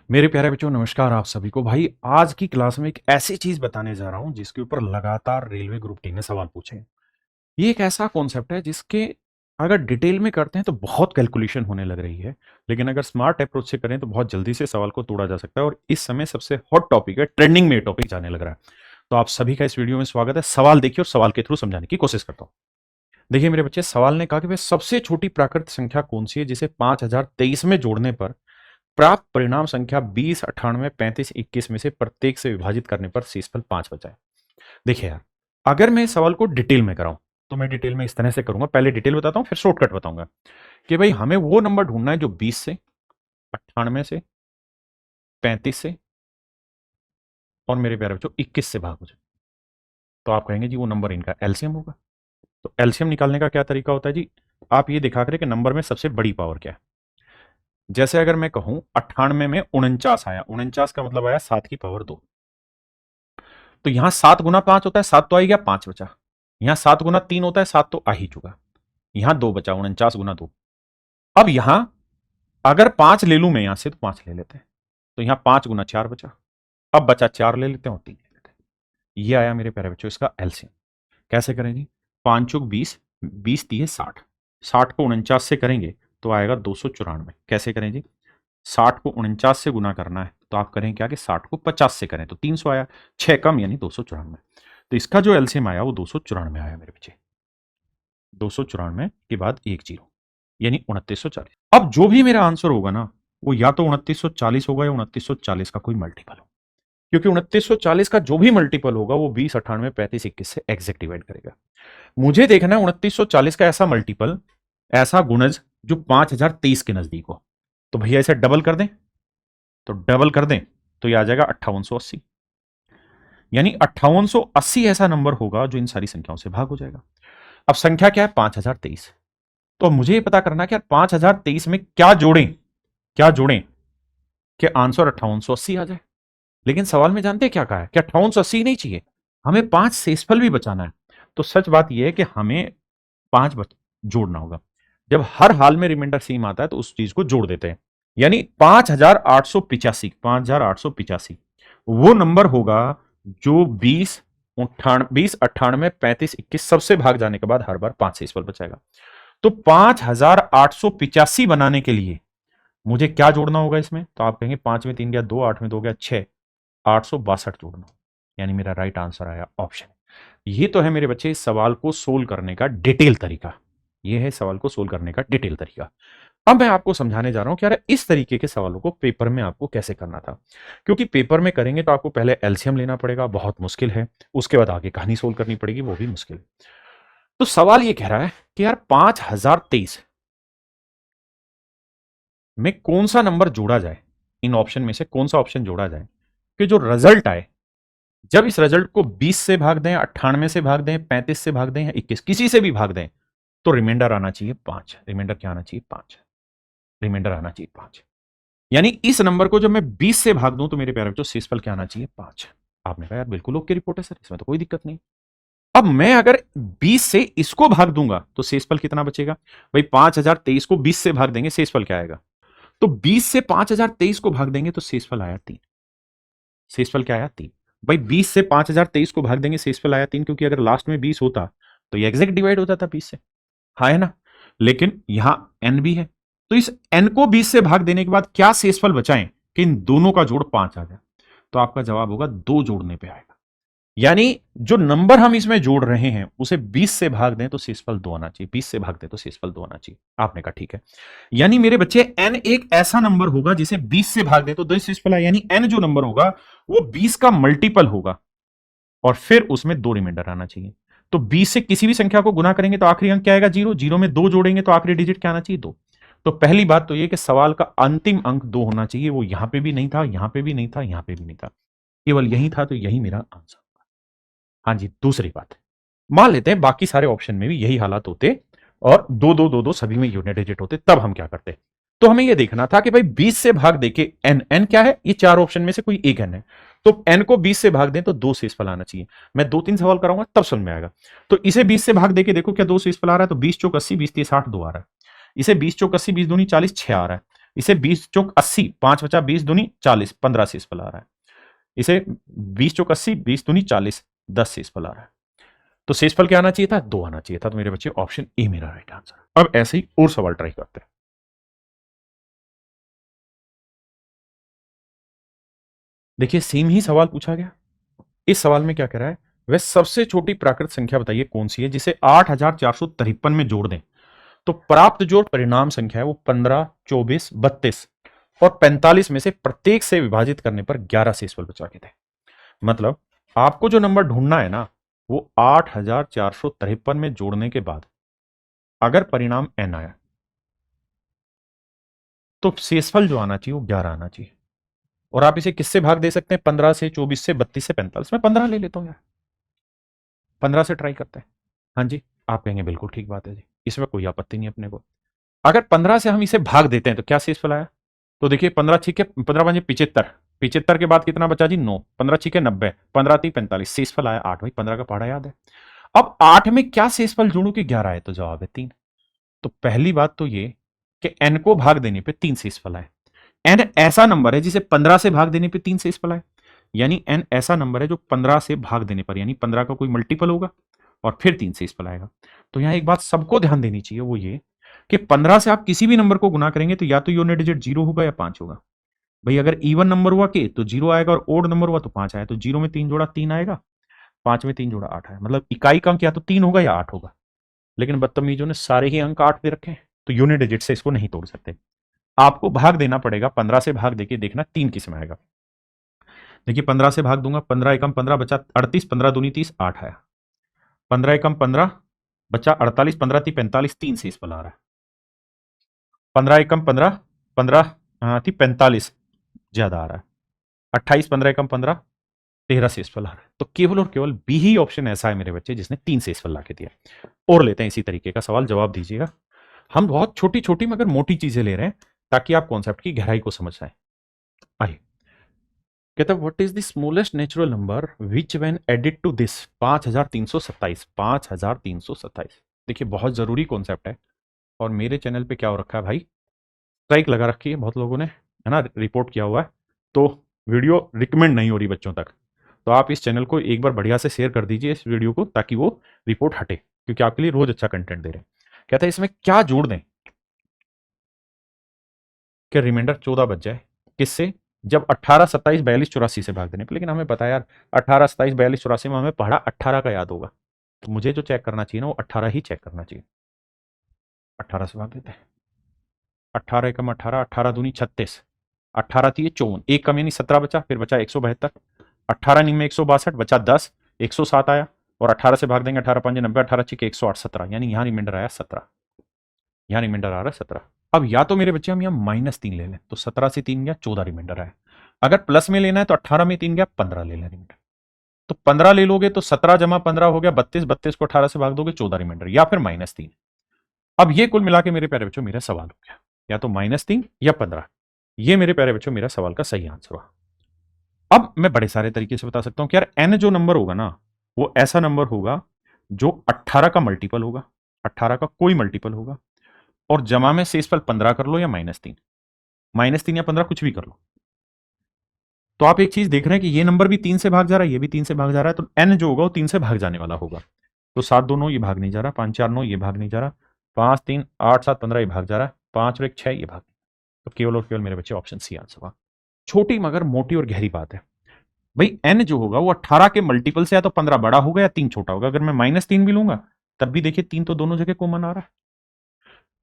मेरे प्यारे बच्चों, नमस्कार आप सभी को। भाई आज की क्लास में एक ऐसी चीज बताने जा रहा हूं जिसके ऊपर लगातार रेलवे ग्रुप डी ने सवाल पूछे हैं। ये एक ऐसा कॉन्सेप्ट है जिसके अगर डिटेल में करते हैं तो बहुत कैलकुलेशन होने लग रही है, लेकिन अगर स्मार्ट अप्रोच से करें तो बहुत जल्दी से सवाल को तोड़ा जा सकता है। और इस समय सबसे हॉट टॉपिक है, ट्रेंडिंग में टॉपिक जाने लग रहा है। तो आप सभी का इस वीडियो में स्वागत है। सवाल देखिए और सवाल के थ्रू समझाने की कोशिश करता हूं। देखिए मेरे बच्चे, सवाल ने कहा कि वह सबसे छोटी प्राकृत संख्या कौन सी है जिसे 5023 में जोड़ने पर प्राप्त परिणाम संख्या 20, 98, 35, 21 में से प्रत्येक से विभाजित करने पर शेषफल 5 बचा है। देखिए यार, अगर मैं सवाल को डिटेल में कराऊं तो मैं डिटेल में इस तरह से करूंगा। पहले डिटेल बताता हूं, फिर शॉर्टकट बताऊंगा कि भाई हमें वो नंबर ढूंढना है जो 20 से, 98 से, 35 से और मेरे प्यारे बच्चों 21 से भाग हो जाए। तो आप कहेंगे जी वो नंबर इनका एलसीएम होगा। तो एलसीएम निकालने का क्या तरीका होता है जी? आप ये दिखा करें कि नंबर में सबसे बड़ी पावर क्या है। जैसे अगर मैं कहूं 98 में 49 आया, 49 का मतलब आया 7 की पावर 2। तो यहां 7 गुना 5 होता है, 7 तो आ गया, 5 बचा। यहां 7 गुना 3 होता है, 7 तो आ ही चुका। यहां 2 बचा, 49 गुना 2। अब यहां अगर 5 ले लूं मैं यहां से तो 5 ले लेते हैं, तो यहां 5 गुना 4 बचा। अब बचा 4 ले लेते हैं और 3 ले लेते हैं। ये आया मेरे प्यारे बच्चों इसका एलसीएम। कैसे करें जी? 5 चौक 20, 20 तीय 60, 60 को 49 से करेंगे तो आएगा 294। कैसे करें जी? 60 को 49 से गुना करना है तो आप करें क्या कि 60 को 50 से करें तो 300 आया, 6 कम यानी 294। तो इसका जो एलसीएम आया वो 294 आया मेरे बच्चे। 294 के बाद एक जीरो यानी 2940। अब जो भी मेरा आंसर होगा ना वो या तो 2940 होगा या 2940 का कोई मल्टीपल हो, क्योंकि 2940 का जो भी मल्टीपल होगा वो 20, 98, 35, 21 से एग्जैक्ट डिवाइड करेगा। मुझे देखना है 2940 का ऐसा मल्टीपल, ऐसा गुणज जो 5023 के नजदीक हो। तो भैया इसे डबल कर दें, तो डबल कर दें तो ये आ जाएगा 5880। यानी 5880 ऐसा नंबर होगा जो इन सारी संख्याओं से भाग हो जाएगा। अब संख्या क्या है? 5023। तो अब मुझे ये पता करना है कि यार 5023 में क्या जोड़ें, क्या जोड़ें कि आंसर 5880 आ जाए। लेकिन सवाल में जानते हैं क्या कहा है कि 5880 नहीं चाहिए, हमें 5 शेषफल भी बचाना है। तो सच बात यह है कि हमें 5 जोड़ना होगा। जब हर हाल में रिमाइंडर सेम आता है तो उस चीज को जोड़ देते हैं। यानी 5885, 5885 वो नंबर होगा जो 20, 98, 35, 21 सबसे भाग जाने के बाद हर बार 5 से इस बचाएगा। तो 5885 बनाने के लिए मुझे क्या जोड़ना होगा इसमें? तो आप कहेंगे 5 में 3 गया 2, 8 में 2 गया 6, 862 जोड़ना। यानी मेरा राइट आंसर आया ऑप्शन। ये तो है मेरे बच्चे इस सवाल को सोल्व करने का डिटेल तरीका। ये है सवाल को सोल्व करने का डिटेल तरीका। अब मैं आपको समझाने जा रहा हूं कि यार इस तरीके के सवालों को पेपर में आपको कैसे करना था। क्योंकि पेपर में करेंगे तो आपको पहले एलसीएम लेना पड़ेगा, बहुत मुश्किल है। उसके बाद आगे कहानी सोल्व करनी पड़ेगी, वो भी मुश्किल है। तो सवाल ये कह रहा है कि यार 5023 में कौन सा नंबर जोड़ा जाए, इन ऑप्शन में से कौन सा ऑप्शन जोड़ा जाए कि जो रिजल्ट आए, जब इस रिजल्ट को 20 से भाग दें, 98 से भाग दें, 35 से भाग दें या 21 किसी से भी भाग दें तो रिमाइंडर आना चाहिए 5। रिमाइंडर क्या आना चाहिए? 5। रिमाइंडर आना चाहिए 5। यानी इस नंबर को जब मैं 20 से भाग दूं तो मेरे प्यारे बच्चों शेषफल क्या आना चाहिए? 5। आपने कहा यार बिल्कुल ओके रिपोर्ट है सर, इसमें तो कोई दिक्कत नहीं। अब मैं अगर 20 से इसको भाग दूंगा तो शेषफल कितना बचेगा? भाई 5023 को 20 से भाग देंगे, शेषफल क्या आएगा? तो 20 से 5023 को भाग देंगे तो शेषफल आया 3। शेषफल क्या आया? 3। भाई 20 से 5023 को भाग देंगे, शेषफल आया 3, क्योंकि अगर लास्ट में 20 होता तो ये एग्जैक्ट डिवाइड होता था 20 से। हाँ है ना? लेकिन यहां n भी है, तो इस n को 20 से भाग देने के बाद क्या शेषफल बचाएं कि इन दोनों का जोड़ 5 आ जाए? तो आपका जवाब होगा 2 जोड़ने पे आएगा। यानी जो नंबर हम इसमें जोड़ रहे हैं उसे 20 से भाग दें तो शेषफल 2 आना चाहिए, 20 से भाग दें तो शेषफल 2 आना चाहिए। आपने कहा ठीक है। यानी मेरे बच्चे n एक ऐसा नंबर होगा जिसे 20 से भाग दें तो 2 शेषफल आए, यानी n जो नंबर होगा वो 20 का मल्टीपल होगा और फिर उसमें 2 रिमाइंडर आना चाहिए। तो 20 से किसी भी संख्या को गुना करेंगे तो आखिरी अंक क्या आएगा? 0। 0 में 2 जोड़ेंगे तो आखिरी डिजिट क्या आना चाहिए? 2। तो पहली बात तो यह कि सवाल का अंतिम अंक 2 होना चाहिए। वो यहां पे भी नहीं था, यहां पे भी नहीं था, यहां पे भी नहीं था, केवल यही था, तो यही मेरा आंसर। हाँ जी, दूसरी बात, मान लेते हैं बाकी सारे ऑप्शन में भी यही हालात होते और 2 2 2 2 सभी में यूनिट डिजिट होते, तब हम क्या करते? तो हमें यह देखना था कि भाई 20 से भाग देके n क्या है? ये 4 ऑप्शन में से कोई एक n है, तो n को 20 से भाग दें तो 2 शेषफल आना चाहिए। मैं 2 3 सवाल कराऊंगा तब समझ में आएगा। तो इसे 20 से भाग देके देखो क्या 2 शेषफल आ रहा है? तो 20 चौक 80, 20 3 60, 2 आ रहा है। इसे 20 चौक 80, 20 दूनी 40, 6 आ रहा है। इसे 20 चौक 80, 5 बचा 20 दूनी 40, 15 शेषफल आ रहा है। इसे 20 चौक 80, 20 दूनी 40, 10 शेषफल आ रहा है। तो शेषफल क्या आना चाहिए था? 2 आना चाहिए था। तो मेरे बच्चे ऑप्शन ए मेरा राइट आंसर। अब ऐसे ही और सवाल ट्राई करते हैं। देखिए सेम ही सवाल पूछा गया। इस सवाल में क्या कह रहा है, वह सबसे छोटी प्राकृत संख्या बताइए कौन सी है जिसे 8453 में जोड़ दें तो प्राप्त जो परिणाम संख्या है वो 15, 24, 32 और 45 में से प्रत्येक से विभाजित करने पर 11 शेषफल बचा के थे। मतलब आपको जो नंबर ढूंढना है ना, वो 8453 में जोड़ने के बाद अगर परिणाम n आया तो शेषफल जो आना चाहिए वो 11 आना चाहिए। और आप इसे किससे भाग दे सकते हैं? 15 से, 24 से, 32 से, 45। में 15 ले लेता हूं यार, 15 से ट्राई करते हैं। हाँ जी, आप कहेंगे बिल्कुल ठीक बात है जी, इसमें कोई आपत्ति नहीं अपने को। अगर 15 से हम इसे भाग देते हैं तो क्या शेषफल आया? तो देखिए 15 छीके 15 पंजे 75, 75 के बाद कितना बचा जी? 9, 15 छीके 90, 15 तीन 45, शेषफल आया 8। भाई 15 का पहाड़ा याद है। अब 8 में क्या शेषफल जोड़ू कि 11 है? तो जवाब है 3। तो पहली बात तो ये कि n को भाग देने पे 3 शेषफल आए। n ऐसा नंबर है जिसे 15 से भाग देने पे 3 शेषफल आए, यानी n ऐसा नंबर है जो 15 से भाग देने पर, यानी 15 का कोई मल्टीपल होगा और फिर 3 शेषफल आएगा। तो यहां एक बात सबको ध्यान देनी चाहिए, वो ये कि 15 से आप किसी भी नंबर को गुना करेंगे तो या तो यूनिट डिजिट 0 होगा या 5 होगा। भाई अगर इवन नंबर हुआ के तो 0 आएगा और ओड नंबर हुआ तो 5 आएगा। तो 0 में 3 जोड़ा 3 आएगा, 5 में 3 जोड़ा 8 आएगा। मतलब इकाई का अंक या तो 3 होगा या 8 होगा। लेकिन बदतमीजों ने सारे ही अंक 8 दे रखे हैं, तो यूनिट डिजिट से इसको नहीं तोड़ सकते। आपको भाग देना पड़ेगा, 15 से भाग देके देखना 3 किस में आएगा। देखिए 15 से भाग दूंगा, 15 एकम 15 बचा 38, 15 दूनी 30, 8 आया। 15 एकम 15 बचा 48, 15 थी 45, 3 से इस पर आ रहा है। 15 एकम 15, 15 थी 45, ज्यादा आ रहा है। 28, 15 एकम 15, 13 से इस पर आ रहा है। तो केवल और केवल बी ही ऑप्शन ऐसा है मेरे बच्चे जिसने 3 से इस पर ला के दिया। और लेते हैं इसी तरीके का सवाल, जवाब दीजिएगा। हम बहुत छोटी छोटी मगर मोटी चीजें ले रहे हैं ताकि आप कॉन्सेप्ट की गहराई को समझ आए। आइए, कहता है what is the smallest natural number which when added to this 5327, 5327। देखिए बहुत जरूरी कॉन्सेप्ट है और मेरे चैनल पे क्या हो रखा है भाई, स्ट्राइक लगा रखी है बहुत लोगों ने, है ना, रिपोर्ट किया हुआ है। तो वीडियो रिकमेंड नहीं हो रही बच्चों तक। तो आप इस चैनल को एक बार बढ़िया से शेयर कर दीजिए इस वीडियो को, ताकि वो रिपोर्ट हटे, क्योंकि आपके लिए रोज अच्छा कंटेंट दे रहे हैं। कहता है इसमें क्या जोड़ दें कि रिमाइंडर 14 बच जाए? किससे? जब 18, 27, 42, 84 से भाग देने पे। लेकिन हमें पता है यार 18, 27, 42, 84 में हमें पढ़ा 18 का याद होगा। तो मुझे जो चेक करना चाहिए ना वो 18 ही चेक करना चाहिए। 18 से भाग देते हैं। 18 एकम 18, 18 दूनी 36, 18 थी 54, एक कम यानी 17 बचा, फिर बचा 172, 18 नी में 162 बचा 10, 107 आया। और 18 से भाग देंगे, 18 5 90, 18 6 108, 17, यानी यहाँ रिमाइंडर आया 17। यहाँ रिमाइंडर आ रहा है 17। अब या तो मेरे बच्चे हम यहाँ -3 ले लें, तो 17 से 3 गया 14 रिमाइंडर आया। अगर प्लस में लेना है तो 18 में 3 गया 15 ले लें रिमाइंडर। तो 15 ले लोगे तो 17 जमा 15 हो गया 32, 32 को 18 से भाग दोगे 14 रिमाइंडर, या फिर -3। अब ये कुल मिला के मेरे प्यारे बच्चों मेरा सवाल हो गया, या तो -3 या 15। ये मेरे प्यारे बच्चों मेरा सवाल का सही आंसर हुआ। अब मैं बड़े सारे तरीके से बता सकता हूं कि यार एन जो नंबर होगा ना वो ऐसा नंबर होगा जो 18 का मल्टीपल होगा, 18 का कोई मल्टीपल होगा, और जमा में शेषफल 15 कर लो या -3, -3 या 15 कुछ भी कर लो। तो आप एक चीज देख रहे हैं कि ये नंबर भी 3 से भाग जा रहा है, ये भी 3 से भाग जा रहा है, तो एन जो होगा वो 3 से भाग जाने वाला होगा। तो 7 2 9 ये भाग नहीं जा रहा, 5 4 9 ये भाग नहीं जा रहा, 5 3 8 7 15 ये भाग जा रहा है, 5 और 1 6 ये भाग। तो केवल और केवल मेरे बच्चे ऑप्शन सी आंसर हुआ। छोटी मगर मोटी और गहरी बात है भाई, एन जो होगा वो 18 के मल्टीपल से या तो 15 बड़ा होगा या 3 छोटा होगा। अगर मैं -3 भी लूंगा तब भी देखिए 3 तो दोनों जगह कॉमन आ रहा है।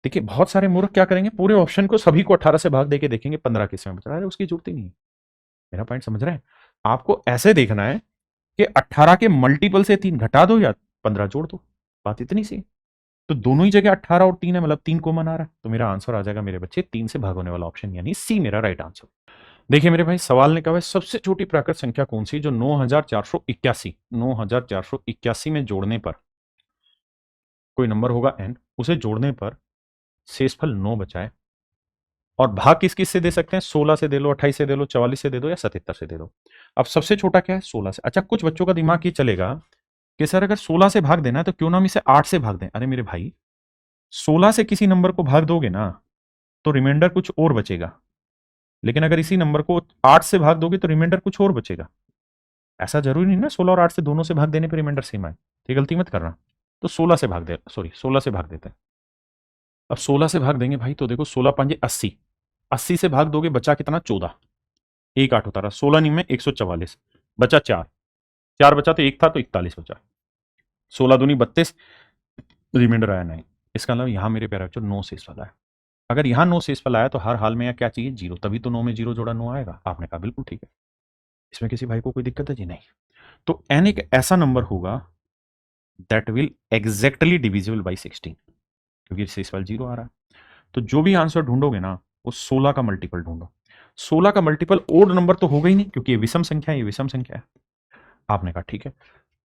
देखिए बहुत सारे मूर्ख क्या करेंगे, पूरे ऑप्शन को सभी को 18 से भाग देके देखेंगे 15 किस में बच रहा है, उसकी जरूरत ही नहीं है। मेरा पॉइंट समझ रहे हैं? आपको ऐसे देखना है कि 18 के मल्टीपल से 3 घटा दो या 15 जोड़ दो, बात इतनी सी। तो दोनों ही जगह 18 और 3 है, मतलब 3 कॉमन आ रहा है। तो मेरा आंसर आ जाएगा मेरे बच्चे 3 से भाग होने वाला ऑप्शन, यानी सी मेरा राइट आंसर। देखिए मेरे भाई सवाल ने कहा है सबसे छोटी प्राकृत संख्या कौन सी जो 9481 में जोड़ने पर, कोई नंबर होगा n, उसे जोड़ने पर शेषफल 9 बचाए। और भाग किस किस से दे सकते हैं? 16 से दे लो, 28 से दे लो, 44 से दे दो या 77 से दे दो। अब सबसे छोटा क्या है? 16 से। अच्छा कुछ बच्चों का दिमाग ये चलेगा कि सर अगर 16 से भाग देना है तो क्यों ना हम इसे 8 से भाग दें। अरे मेरे भाई 16 से किसी नंबर को भाग दोगे ना तो रिमाइंडर कुछ और बचेगा, लेकिन अगर इसी नंबर को 8 से भाग दोगे तो रिमाइंडर कुछ और बचेगा। ऐसा जरूरी नहीं ना 16 और 8 से दोनों से भाग देने पर रिमाइंडर सेम आए, ये गलती मत करना। तो 16 से भाग दे, सॉरी 16 से भाग देते हैं। अब 16 से भाग देंगे भाई, तो देखो 16 पंजे 80, 80 से भाग दोगे बचा कितना 14, एक 8 होता रहा, 16 नहीं में 144, बचा 4, 4 बचा तो एक था तो 41 बचा, 16 दूनी 32, रिमाइंडर आया 9। इसका मतलब यहाँ मेरे प्यारे बच्चों 9 शेष वाला है। अगर यहाँ 9 शेष वाला आया तो हर हाल में यहाँ क्या चाहिए, जीरो, तभी तो 9 में जीरो जोड़ा 9 आएगा। आपने कहा बिल्कुल ठीक है, इसमें किसी भाई को कोई दिक्कत है जी? नहीं। तो n एक ऐसा नंबर होगा that will exactly divisible by 16, क्योंकि शेष वाला जीरो आ रहा है। तो जो भी आंसर ढूंढोगे ना वो 16 का मल्टीपल ढूंढो। 16 का मल्टीपल ओड नंबर तो होगा ही नहीं, क्योंकि ये विषम संख्या है, ये विषम संख्या है। आपने कहा ठीक है,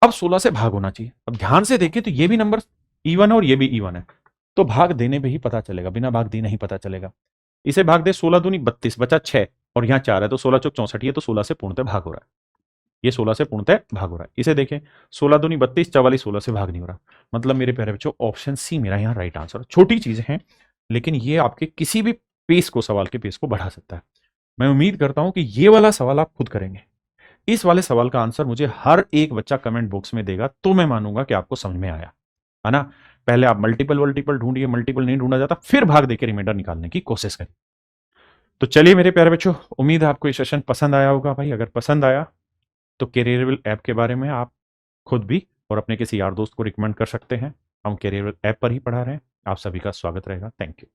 अब 16 से भाग होना चाहिए। अब ध्यान से देखें तो ये भी नंबर इवन है और ये भी इवन है, तो भाग देने पे ही पता चलेगा, बिना भाग दिए नहीं पता चलेगा। इसे भाग दे 16 दूनी 32, बचा 6 और यहाँ 4 है, तो 16 चौक 64, ये तो 16 से पूर्णतः भाग हो रहा है, ये 16 से पूर्णतः भाग हो रहा है। इसे देखें 16 दूनी 32, 44, 16 से भाग नहीं हो रहा। मतलब मेरे प्यारे बच्चों ऑप्शन सी मेरा यहाँ राइट आंसर। छोटी चीज है लेकिन ये आपके किसी भी पेस को, सवाल के पेस को बढ़ा सकता है। मैं उम्मीद करता हूं कि ये वाला सवाल आप खुद करेंगे। इस वाले सवाल का आंसर मुझे हर एक बच्चा कमेंट बॉक्स में देगा तो मैं मानूंगा कि आपको समझ में आया है ना। पहले आप मल्टीपल मल्टीपल ढूंढिए, मल्टीपल नहीं ढूंढा जाता फिर भाग देकर रिमाइंडर निकालने की कोशिश करिए। तो चलिए मेरे प्यारे बच्चों, उम्मीद है आपको ये सेशन पसंद आया होगा भाई। अगर पसंद आया तो कैरियरवेल ऐप के बारे में आप खुद भी और अपने किसी यार दोस्त को रिकमेंड कर सकते हैं। हम कैरियरवेल ऐप पर ही पढ़ा रहे हैं। आप सभी का स्वागत रहेगा। Thank you.